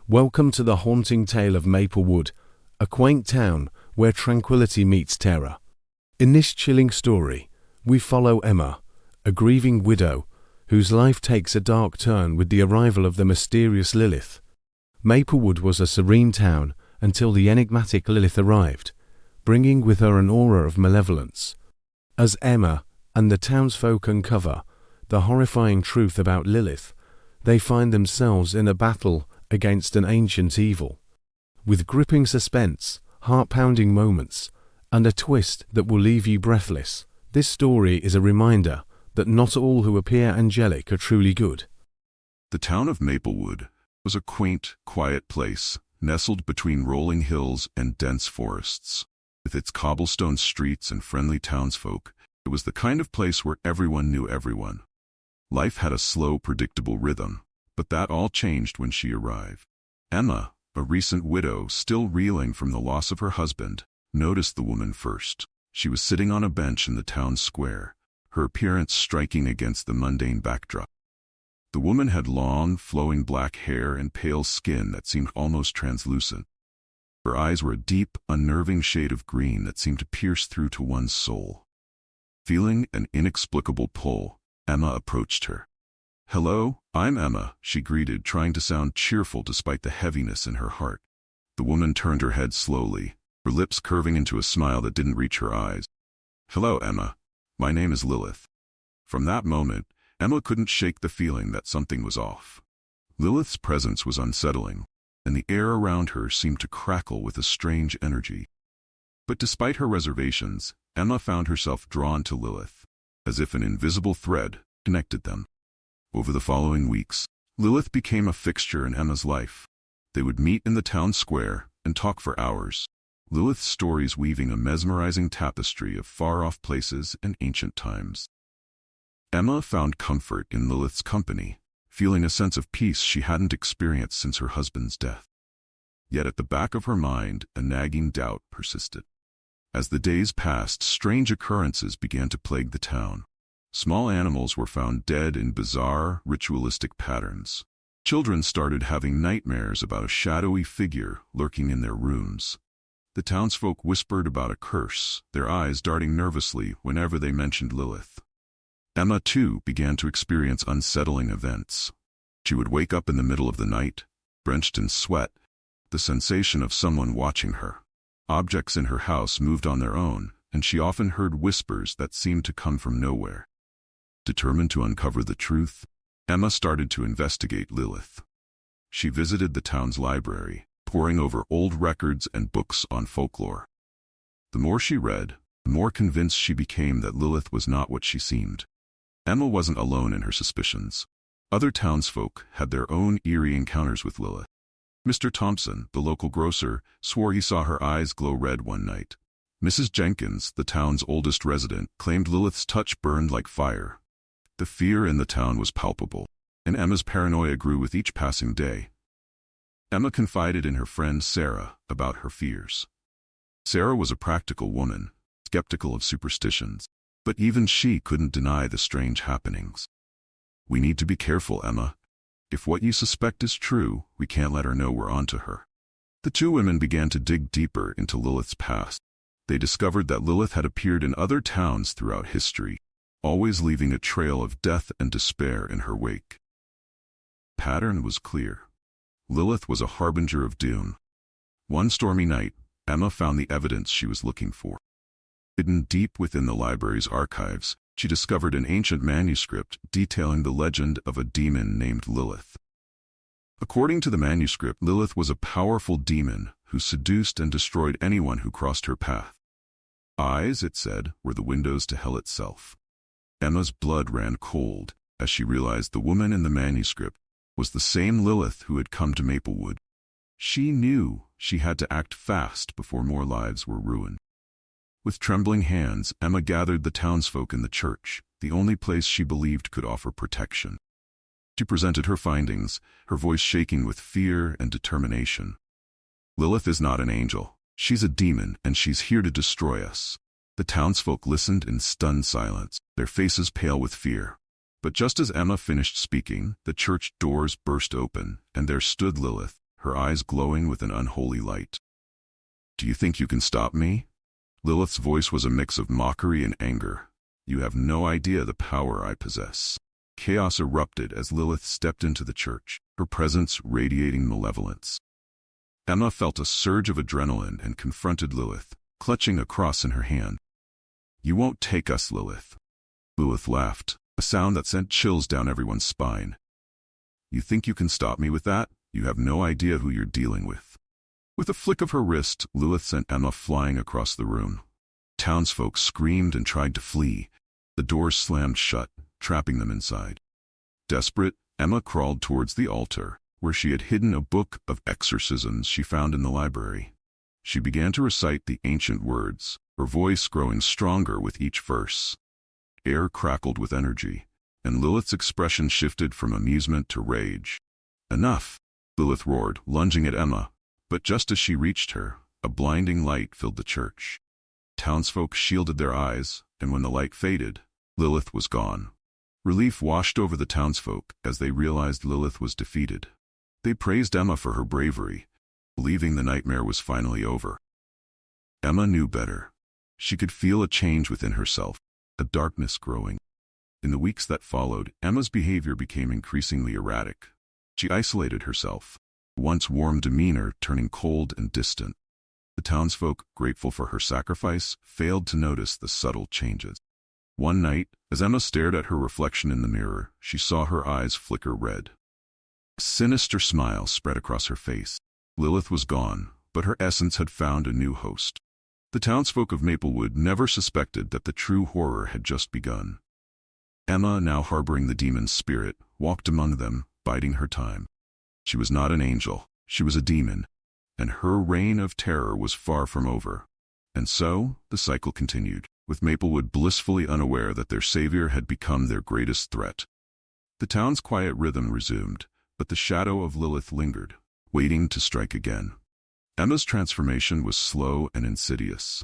Welcome to the haunting tale of Maplewood, a quaint town where tranquility meets terror. In this chilling story, we follow Emma, a grieving widow whose life takes a dark turn with the arrival of the mysterious Lilith. Maplewood was a serene town until the enigmatic Lilith arrived, bringing with her an aura of malevolence. As Emma and the townsfolk uncover the horrifying truth about Lilith, they find themselves in a battle against an ancient evil. With gripping suspense, heart-pounding moments, and a twist that will leave you breathless, this story is a reminder that not all who appear angelic are truly good. The town of Maplewood was a quaint, quiet place, nestled between rolling hills and dense forests. With its cobblestone streets and friendly townsfolk, it was the kind of place where everyone knew everyone. Life had a slow, predictable rhythm, but that all changed when she arrived. Emma, a recent widow still reeling from the loss of her husband, noticed the woman first. She was sitting on a bench in the town square, her appearance striking against the mundane backdrop. The woman had long, flowing black hair and pale skin that seemed almost translucent. Her eyes were a deep, unnerving shade of green that seemed to pierce through to one's soul. Feeling an inexplicable pull, Emma approached her. "Hello, I'm Emma," she greeted, trying to sound cheerful despite the heaviness in her heart. The woman turned her head slowly, her lips curving into a smile that didn't reach her eyes. "Hello, Emma. My name is Lilith." From that moment, Emma couldn't shake the feeling that something was off. Lilith's presence was unsettling, and the air around her seemed to crackle with a strange energy. But despite her reservations, Emma found herself drawn to Lilith, as if an invisible thread connected them. Over the following weeks, Lilith became a fixture in Emma's life. They would meet in the town square and talk for hours, Lilith's stories weaving a mesmerizing tapestry of far-off places and ancient times. Emma found comfort in Lilith's company, feeling a sense of peace she hadn't experienced since her husband's death. Yet at the back of her mind, a nagging doubt persisted. As the days passed, strange occurrences began to plague the town. Small animals were found dead in bizarre, ritualistic patterns. Children started having nightmares about a shadowy figure lurking in their rooms. The townsfolk whispered about a curse, their eyes darting nervously whenever they mentioned Lilith. Emma, too, began to experience unsettling events. She would wake up in the middle of the night, drenched in sweat, the sensation of someone watching her. Objects in her house moved on their own, and she often heard whispers that seemed to come from nowhere. Determined to uncover the truth, Emma started to investigate Lilith. She visited the town's library, poring over old records and books on folklore. The more she read, the more convinced she became that Lilith was not what she seemed. Emma wasn't alone in her suspicions. Other townsfolk had their own eerie encounters with Lilith. Mr. Thompson, the local grocer, swore he saw her eyes glow red one night. Mrs. Jenkins, the town's oldest resident, claimed Lilith's touch burned like fire. The fear in the town was palpable, and Emma's paranoia grew with each passing day. Emma confided in her friend Sarah about her fears. Sarah was a practical woman, skeptical of superstitions, but even she couldn't deny the strange happenings. "We need to be careful, Emma. If what you suspect is true, we can't let her know we're onto her." The two women began to dig deeper into Lilith's past. They discovered that Lilith had appeared in other towns throughout history, always leaving a trail of death and despair in her wake. The pattern was clear. Lilith was a harbinger of doom. One stormy night, Emma found the evidence she was looking for. Hidden deep within the library's archives, she discovered an ancient manuscript detailing the legend of a demon named Lilith. According to the manuscript, Lilith was a powerful demon who seduced and destroyed anyone who crossed her path. Eyes, it said, were the windows to hell itself. Emma's blood ran cold as she realized the woman in the manuscript was the same Lilith who had come to Maplewood. She knew she had to act fast before more lives were ruined. With trembling hands, Emma gathered the townsfolk in the church, the only place she believed could offer protection. She presented her findings, her voice shaking with fear and determination. "Lilith is not an angel. She's a demon, and she's here to destroy us." The townsfolk listened in stunned silence, their faces pale with fear. But just as Emma finished speaking, the church doors burst open, and there stood Lilith, her eyes glowing with an unholy light. "Do you think you can stop me?" Lilith's voice was a mix of mockery and anger. "You have no idea the power I possess." Chaos erupted as Lilith stepped into the church, her presence radiating malevolence. Emma felt a surge of adrenaline and confronted Lilith, clutching a cross in her hand. "You won't take us, Lilith." Lilith laughed, a sound that sent chills down everyone's spine. "You think you can stop me with that? You have no idea who you're dealing with." With a flick of her wrist, Lilith sent Emma flying across the room. Townsfolk screamed and tried to flee. The doors slammed shut, trapping them inside. Desperate, Emma crawled towards the altar, where she had hidden a book of exorcisms she found in the library. She began to recite the ancient words, her voice growing stronger with each verse. Air crackled with energy, and Lilith's expression shifted from amusement to rage. "Enough!" Lilith roared, lunging at Emma, but just as she reached her, a blinding light filled the church. Townsfolk shielded their eyes, and when the light faded, Lilith was gone. Relief washed over the townsfolk as they realized Lilith was defeated. They praised Emma for her bravery, believing the nightmare was finally over. Emma knew better. She could feel a change within herself, a darkness growing. In the weeks that followed, Emma's behavior became increasingly erratic. She isolated herself, once warm demeanor turning cold and distant. The townsfolk, grateful for her sacrifice, failed to notice the subtle changes. One night, as Emma stared at her reflection in the mirror, she saw her eyes flicker red. A sinister smile spread across her face. Lilith was gone, but her essence had found a new host. The townsfolk of Maplewood never suspected that the true horror had just begun. Emma, now harboring the demon's spirit, walked among them, biding her time. She was not an angel, she was a demon, and her reign of terror was far from over. And so, the cycle continued, with Maplewood blissfully unaware that their savior had become their greatest threat. The town's quiet rhythm resumed, but the shadow of Lilith lingered, waiting to strike again. Emma's transformation was slow and insidious.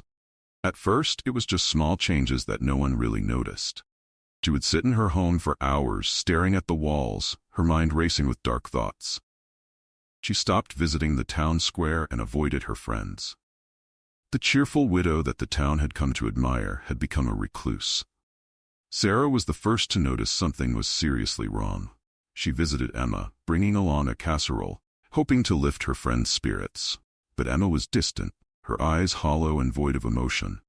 At first, it was just small changes that no one really noticed. She would sit in her home for hours, staring at the walls, her mind racing with dark thoughts. She stopped visiting the town square and avoided her friends. The cheerful widow that the town had come to admire had become a recluse. Sarah was the first to notice something was seriously wrong. She visited Emma, bringing along a casserole, hoping to lift her friend's spirits. But Emma was distant, her eyes hollow and void of emotion.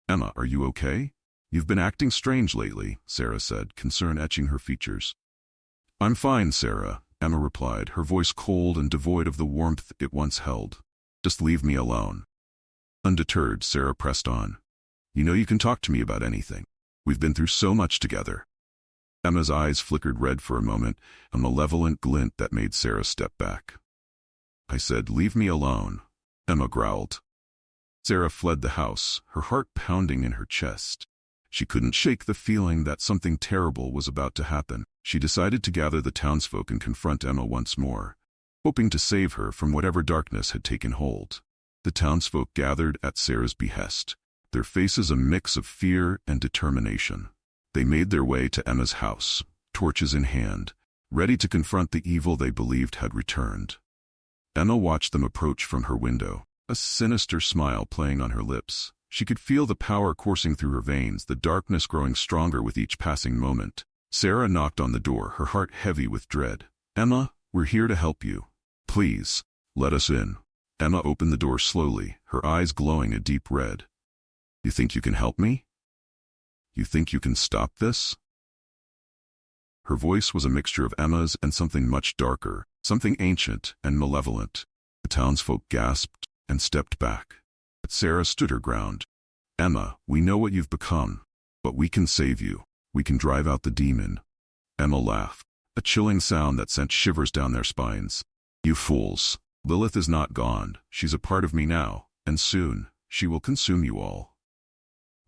"Emma, are you okay? You've been acting strange lately," Sarah said, concern etching her features. "I'm fine, Sarah," Emma replied, her voice cold and devoid of the warmth it once held. "Just leave me alone." Undeterred, Sarah pressed on. "You know you can talk to me about anything. We've been through so much together." Emma's eyes flickered red for a moment, a malevolent glint that made Sarah step back. "I said, leave me alone," Emma growled. Sarah fled the house, her heart pounding in her chest. She couldn't shake the feeling that something terrible was about to happen. She decided to gather the townsfolk and confront Emma once more, hoping to save her from whatever darkness had taken hold. The townsfolk gathered at Sarah's behest, their faces a mix of fear and determination. They made their way to Emma's house, torches in hand, ready to confront the evil they believed had returned. Emma watched them approach from her window, a sinister smile playing on her lips. She could feel the power coursing through her veins, the darkness growing stronger with each passing moment. Sarah knocked on the door, her heart heavy with dread. "Emma, we're here to help you. Please, let us in." Emma opened the door slowly, her eyes glowing a deep red. "You think you can help me? You think you can stop this?" Her voice was a mixture of Emma's and something much darker, something ancient and malevolent. The townsfolk gasped and stepped back. But Sarah stood her ground. "Emma, we know what you've become, but we can save you. We can drive out the demon." Emma laughed, a chilling sound that sent shivers down their spines. "You fools. Lilith is not gone. She's a part of me now, and soon, she will consume you all."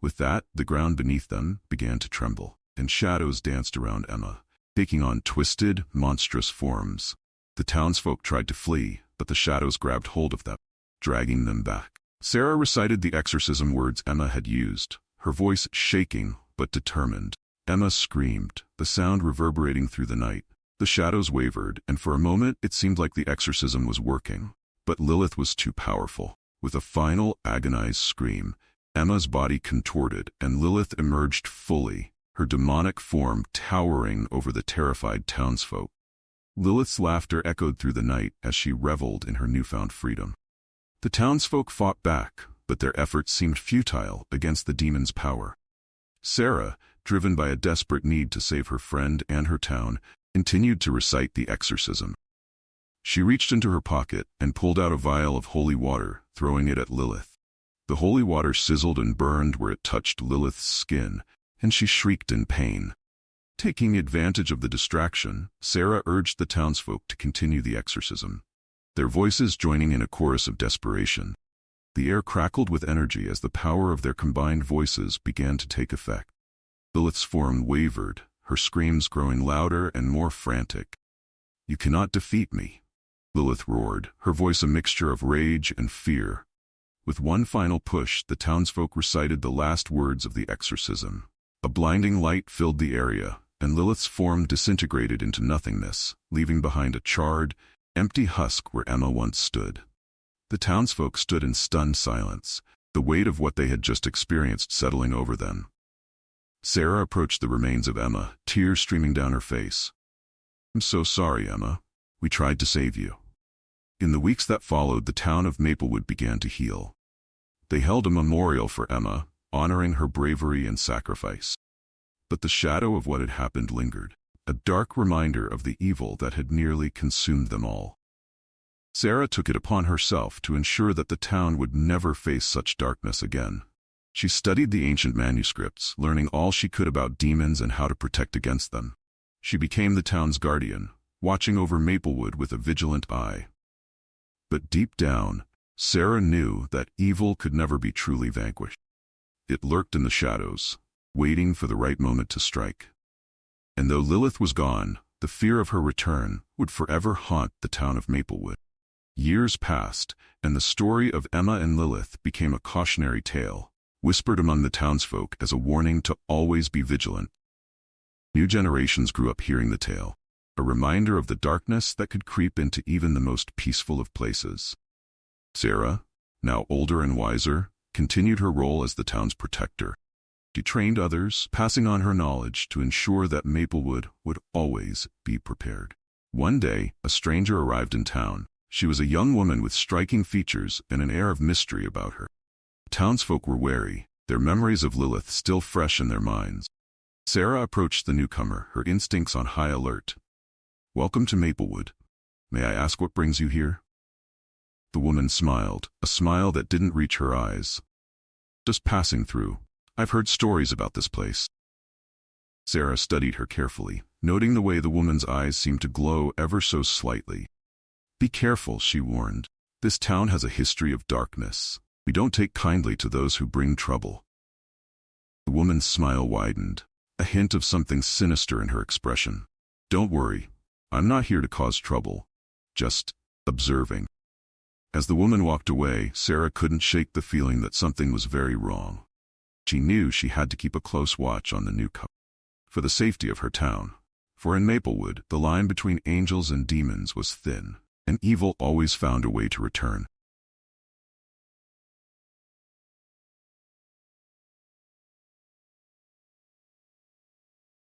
With that, the ground beneath them began to tremble, and shadows danced around Emma, taking on twisted, monstrous forms. The townsfolk tried to flee, but the shadows grabbed hold of them, dragging them back. Sarah recited the exorcism words Emma had used, her voice shaking but determined. Emma screamed, the sound reverberating through the night. The shadows wavered, and for a moment it seemed like the exorcism was working. But Lilith was too powerful. With a final, agonized scream, Emma's body contorted, and Lilith emerged fully, her demonic form towering over the terrified townsfolk. Lilith's laughter echoed through the night as she reveled in her newfound freedom. The townsfolk fought back, but their efforts seemed futile against the demon's power. Sarah, driven by a desperate need to save her friend and her town, continued to recite the exorcism. She reached into her pocket and pulled out a vial of holy water, throwing it at Lilith. The holy water sizzled and burned where it touched Lilith's skin, and she shrieked in pain. Taking advantage of the distraction, Sarah urged the townsfolk to continue the exorcism, their voices joining in a chorus of desperation. The air crackled with energy as the power of their combined voices began to take effect. Lilith's form wavered, her screams growing louder and more frantic. "You cannot defeat me," Lilith roared, her voice a mixture of rage and fear. With one final push, the townsfolk recited the last words of the exorcism. A blinding light filled the area, and Lilith's form disintegrated into nothingness, leaving behind a charred, empty husk where Emma once stood. The townsfolk stood in stunned silence, the weight of what they had just experienced settling over them. Sarah approached the remains of Emma, tears streaming down her face. "I'm so sorry, Emma. We tried to save you." In the weeks that followed, the town of Maplewood began to heal. They held a memorial for Emma, honoring her bravery and sacrifice. But the shadow of what had happened lingered, a dark reminder of the evil that had nearly consumed them all. Sarah took it upon herself to ensure that the town would never face such darkness again. She studied the ancient manuscripts, learning all she could about demons and how to protect against them. She became the town's guardian, watching over Maplewood with a vigilant eye. But deep down, Sarah knew that evil could never be truly vanquished. It lurked in the shadows, waiting for the right moment to strike. And though Lilith was gone, the fear of her return would forever haunt the town of Maplewood. Years passed, and the story of Emma and Lilith became a cautionary tale, whispered among the townsfolk as a warning to always be vigilant. New generations grew up hearing the tale, a reminder of the darkness that could creep into even the most peaceful of places. Sarah, now older and wiser, continued her role as the town's protector. She trained others, passing on her knowledge to ensure that Maplewood would always be prepared. One day, a stranger arrived in town. She was a young woman with striking features and an air of mystery about her. Townsfolk were wary, their memories of Lilith still fresh in their minds. Sarah approached the newcomer, her instincts on high alert. "Welcome to Maplewood. May I ask what brings you here?" The woman smiled, a smile that didn't reach her eyes. "Just passing through. I've heard stories about this place." Sarah studied her carefully, noting the way the woman's eyes seemed to glow ever so slightly. "Be careful," she warned. "This town has a history of darkness. We don't take kindly to those who bring trouble." The woman's smile widened, a hint of something sinister in her expression. "Don't worry. I'm not here to cause trouble. Just observing." As the woman walked away, Sarah couldn't shake the feeling that something was very wrong. She knew she had to keep a close watch on the newcomer, for the safety of her town. For in Maplewood, the line between angels and demons was thin, and evil always found a way to return.